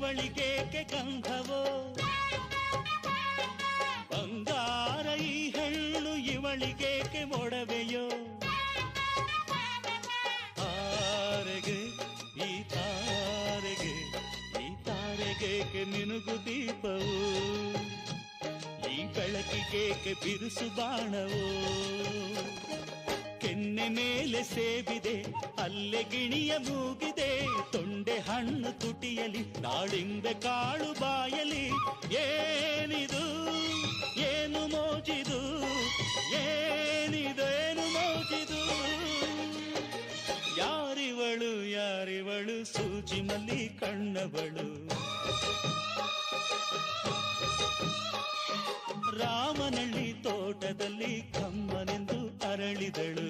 ಇವಳಿಗೇಕೆ ಗಂಧವೋ ಬಂಗಾರ ಈ ಹೆಣ್ಣು ಇವಳಿಗೇಕೆ ಒಡವೆಯೋ ತಾರೆಗೆ ಈ ತಾರೆಗೆ ಈ ತಾರೆಗೇಕೆ ಮಿನುಗು ದೀಪವು ಈ ಬೆಳಕಿಗೇಕೆ ಬಿರುಸು ಬಾಣವೋ ಕೆನ್ನೆ ಮೇಲೆ ಸೇಬಿದೆ ಅಲ್ಲೆ ಗಿಣಿಯ ಮೂಗಿದೆ ತೊಂಡೆ ಹಣ್ಣು ತುಟಿಯಲಿ ದಾಳಿಂಬೆ ಕಾಳು ಬಾಯಲಿ ಏನಿದು ಏನು ಮೋಜಿದು ಏನಿದೇನು ಮೋಜಿದು ಯಾರಿವಳು ಯಾರಿವಳು ಸೂಜಿ ಮಲ್ಲಿ ಕಣ್ಣವಳು ರಾಮನಳ್ಳಿ ತೋಟದಲ್ಲಿ ಕಮ್ಮನೆಂದು ಅರಳಿದಳು